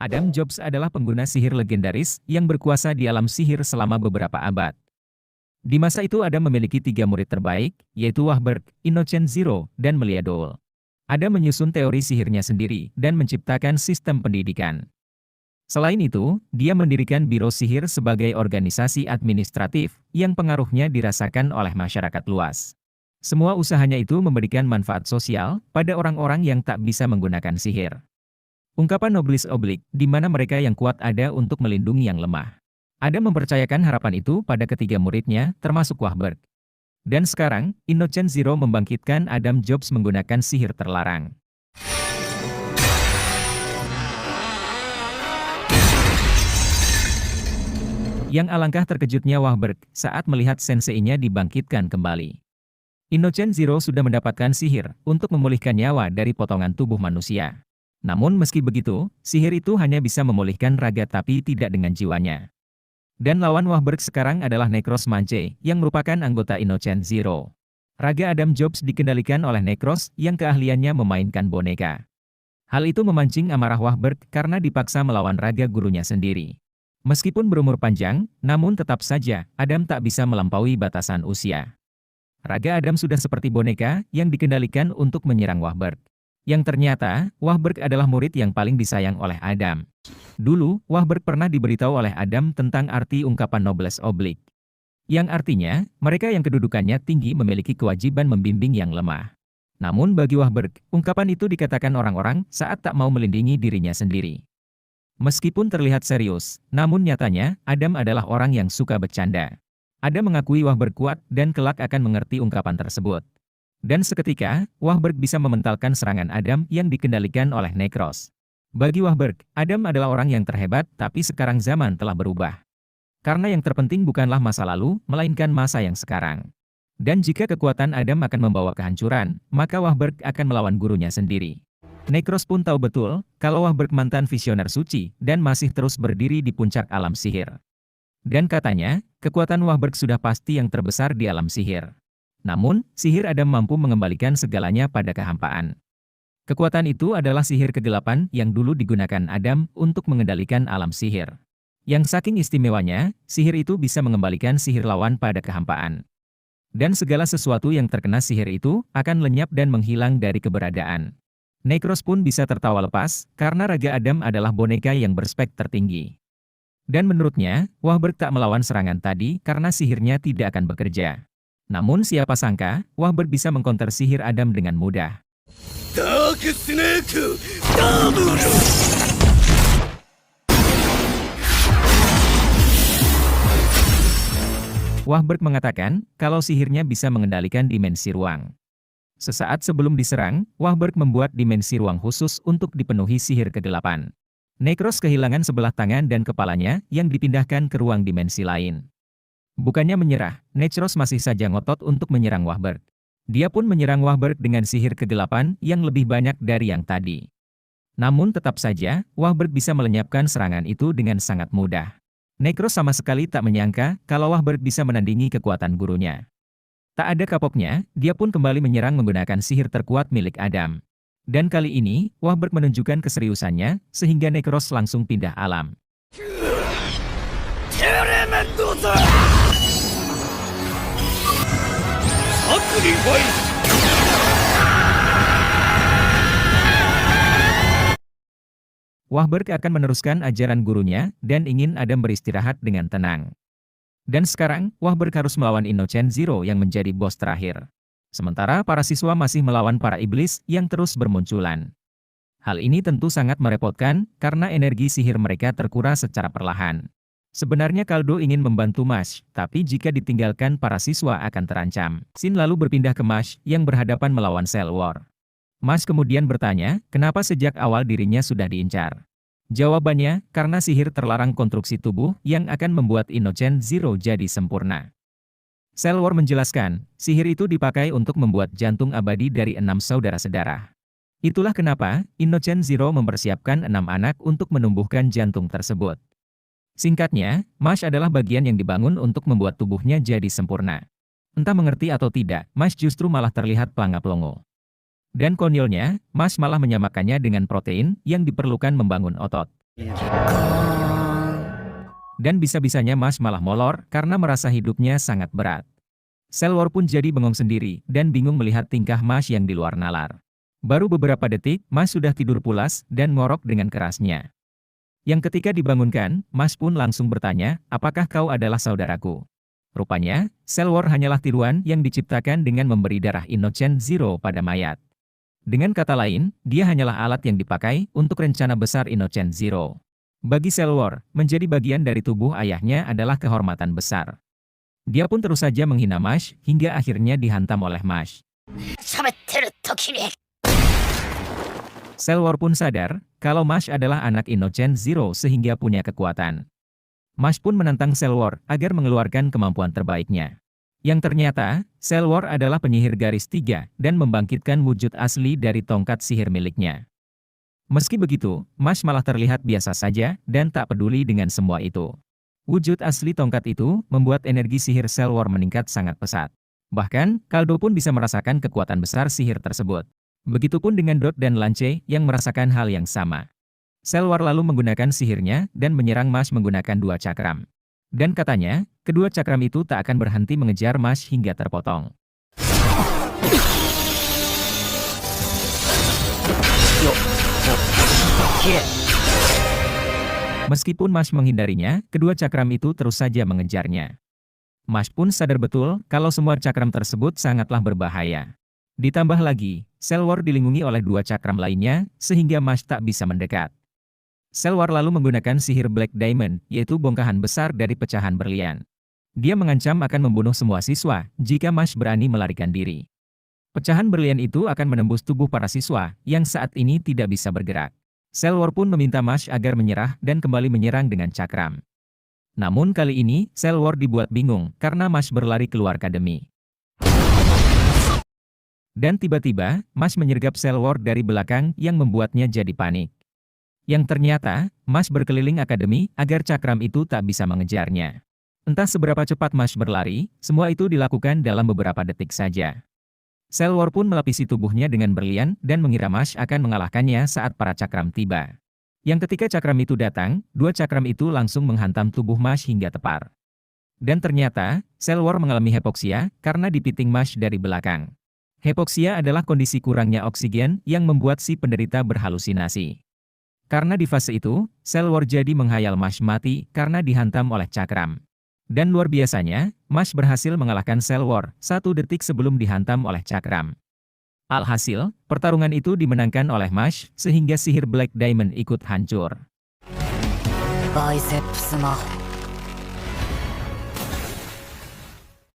Adam Jobs adalah pengguna sihir legendaris yang berkuasa di alam sihir selama beberapa abad. Di masa itu Adam memiliki 3 murid terbaik, yaitu Wahberg, Innocent Zero, dan Meliadol. Adam menyusun teori sihirnya sendiri dan menciptakan sistem pendidikan. Selain itu, dia mendirikan Biro Sihir sebagai organisasi administratif yang pengaruhnya dirasakan oleh masyarakat luas. Semua usahanya itu memberikan manfaat sosial pada orang-orang yang tak bisa menggunakan sihir. Ungkapan Nobilis Oblig, di mana mereka yang kuat ada untuk melindungi yang lemah. Adam mempercayakan harapan itu pada ketiga muridnya, termasuk Wahberg. Dan sekarang, Innocent Zero membangkitkan Adam Jobs menggunakan sihir terlarang. Yang alangkah terkejutnya Wahberg saat melihat senseinya dibangkitkan kembali. Innocent Zero sudah mendapatkan sihir untuk memulihkan nyawa dari potongan tubuh manusia. Namun meski begitu, sihir itu hanya bisa memulihkan raga tapi tidak dengan jiwanya. Dan lawan Wahberg sekarang adalah Necros Manche yang merupakan anggota Innocent Zero. Raga Adam Jobs dikendalikan oleh Necros yang keahliannya memainkan boneka. Hal itu memancing amarah Wahberg karena dipaksa melawan raga gurunya sendiri. Meskipun berumur panjang, namun tetap saja Adam tak bisa melampaui batasan usia. Raga Adam sudah seperti boneka yang dikendalikan untuk menyerang Wahberg. Yang ternyata, Wahberg adalah murid yang paling disayang oleh Adam. Dulu, Wahberg pernah diberitahu oleh Adam tentang arti ungkapan Nobilis Oblig. Yang artinya, mereka yang kedudukannya tinggi memiliki kewajiban membimbing yang lemah. Namun bagi Wahberg, ungkapan itu dikatakan orang-orang saat tak mau melindungi dirinya sendiri. Meskipun terlihat serius, namun nyatanya, Adam adalah orang yang suka bercanda. Adam mengakui Wahberg kuat dan kelak akan mengerti ungkapan tersebut. Dan seketika, Wahberg bisa mementalkan serangan Adam yang dikendalikan oleh Necros. Bagi Wahberg, Adam adalah orang yang terhebat, tapi sekarang zaman telah berubah. Karena yang terpenting bukanlah masa lalu, melainkan masa yang sekarang. Dan jika kekuatan Adam akan membawa kehancuran, maka Wahberg akan melawan gurunya sendiri. Necros pun tahu betul, kalau Wahberg mantan visioner suci, dan masih terus berdiri di puncak alam sihir. Dan katanya, kekuatan Wahberg sudah pasti yang terbesar di alam sihir. Namun, sihir Adam mampu mengembalikan segalanya pada kehampaan. Kekuatan itu adalah sihir kegelapan yang dulu digunakan Adam untuk mengendalikan alam sihir. Yang saking istimewanya, sihir itu bisa mengembalikan sihir lawan pada kehampaan. Dan segala sesuatu yang terkena sihir itu akan lenyap dan menghilang dari keberadaan. Necros pun bisa tertawa lepas, karena raga Adam adalah boneka yang berspek tertinggi. Dan menurutnya, Wahberg tak melawan serangan tadi karena sihirnya tidak akan bekerja. Namun siapa sangka, Wahberg bisa mengkonter sihir Adam dengan mudah. Dark Snake Double! Wahberg mengatakan, kalau sihirnya bisa mengendalikan dimensi ruang. Sesaat sebelum diserang, Wahberg membuat dimensi ruang khusus untuk dipenuhi sihir kegelapan. Necros kehilangan sebelah tangan dan kepalanya yang dipindahkan ke ruang dimensi lain. Bukannya menyerah, Necros masih saja ngotot untuk menyerang Wahberg. Dia pun menyerang Wahberg dengan sihir kegelapan yang lebih banyak dari yang tadi. Namun tetap saja, Wahberg bisa melenyapkan serangan itu dengan sangat mudah. Necros sama sekali tak menyangka kalau Wahberg bisa menandingi kekuatan gurunya. Tak ada kapoknya, dia pun kembali menyerang menggunakan sihir terkuat milik Adam. Dan kali ini, Wahberg menunjukkan keseriusannya, sehingga Necros langsung pindah alam. Wahberg akan meneruskan ajaran gurunya, dan ingin Adam beristirahat dengan tenang. Dan sekarang, Wahberg harus melawan Innocent Zero yang menjadi bos terakhir. Sementara para siswa masih melawan para iblis yang terus bermunculan. Hal ini tentu sangat merepotkan, karena energi sihir mereka terkuras secara perlahan. Sebenarnya Kaldo ingin membantu Mash, tapi jika ditinggalkan para siswa akan terancam. Sin lalu berpindah ke Mash, yang berhadapan melawan Cell War. Mash kemudian bertanya, kenapa sejak awal dirinya sudah diincar. Jawabannya, karena sihir terlarang konstruksi tubuh, yang akan membuat Innocent Zero jadi sempurna. Cell War menjelaskan, sihir itu dipakai untuk membuat jantung abadi dari 6 saudara-saudara. Itulah kenapa, Innocent Zero mempersiapkan 6 anak untuk menumbuhkan jantung tersebut. Singkatnya, Mash adalah bagian yang dibangun untuk membuat tubuhnya jadi sempurna. Entah mengerti atau tidak, Mash justru malah terlihat pelangap-longo. Dan konyolnya, Mash malah menyamakannya dengan protein yang diperlukan membangun otot. Dan bisa-bisanya Mash malah molor karena merasa hidupnya sangat berat. Selwar pun jadi bengong sendiri dan bingung melihat tingkah Mash yang di luar nalar. Baru beberapa detik, Mash sudah tidur pulas dan ngorok dengan kerasnya. Yang ketika dibangunkan, Mash pun langsung bertanya, apakah kau adalah saudaraku? Rupanya, Selwar hanyalah tiruan yang diciptakan dengan memberi darah Innocent Zero pada mayat. Dengan kata lain, dia hanyalah alat yang dipakai untuk rencana besar Innocent Zero. Bagi Selwar, menjadi bagian dari tubuh ayahnya adalah kehormatan besar. Dia pun terus saja menghina Mash hingga akhirnya dihantam oleh Mash. Selwar pun sadar kalau Mash adalah anak Innocent Zero sehingga punya kekuatan. Mash pun menantang Selwar agar mengeluarkan kemampuan terbaiknya. Yang ternyata, Selwar adalah penyihir garis 3 dan membangkitkan wujud asli dari tongkat sihir miliknya. Meski begitu, Mash malah terlihat biasa saja dan tak peduli dengan semua itu. Wujud asli tongkat itu membuat energi sihir Selwar meningkat sangat pesat. Bahkan, Kaldo pun bisa merasakan kekuatan besar sihir tersebut. Begitupun dengan Dot dan Lance yang merasakan hal yang sama. Selwar lalu menggunakan sihirnya dan menyerang Mash menggunakan 2 cakram. Dan katanya, kedua cakram itu tak akan berhenti mengejar Mash hingga terpotong. Meskipun Mash menghindarinya, kedua cakram itu terus saja mengejarnya. Mash pun sadar betul kalau semua cakram tersebut sangatlah berbahaya. Ditambah lagi, Selwar dilindungi oleh 2 cakram lainnya, sehingga Mash tak bisa mendekat. Selwar lalu menggunakan sihir Black Diamond, yaitu bongkahan besar dari pecahan berlian. Dia mengancam akan membunuh semua siswa, jika Mash berani melarikan diri. Pecahan berlian itu akan menembus tubuh para siswa, yang saat ini tidak bisa bergerak. Selwar pun meminta Mash agar menyerah dan kembali menyerang dengan cakram. Namun kali ini, Selwar dibuat bingung, karena Mash berlari keluar akademi. Dan tiba-tiba, Mash menyergap Selwar dari belakang yang membuatnya jadi panik. Yang ternyata, Mash berkeliling akademi agar cakram itu tak bisa mengejarnya. Entah seberapa cepat Mash berlari, semua itu dilakukan dalam beberapa detik saja. Selwar pun melapisi tubuhnya dengan berlian dan mengira Mash akan mengalahkannya saat para cakram tiba. Yang ketika cakram itu datang, 2 cakram itu langsung menghantam tubuh Mash hingga tepar. Dan ternyata, Selwar mengalami hipoksia karena dipiting Mash dari belakang. Hipoksia adalah kondisi kurangnya oksigen yang membuat si penderita berhalusinasi. Karena di fase itu, Selwar jadi menghayal Mash mati karena dihantam oleh cakram. Dan luar biasanya, Mash berhasil mengalahkan Selwar 1 detik sebelum dihantam oleh cakram. Alhasil, pertarungan itu dimenangkan oleh Mash sehingga sihir Black Diamond ikut hancur.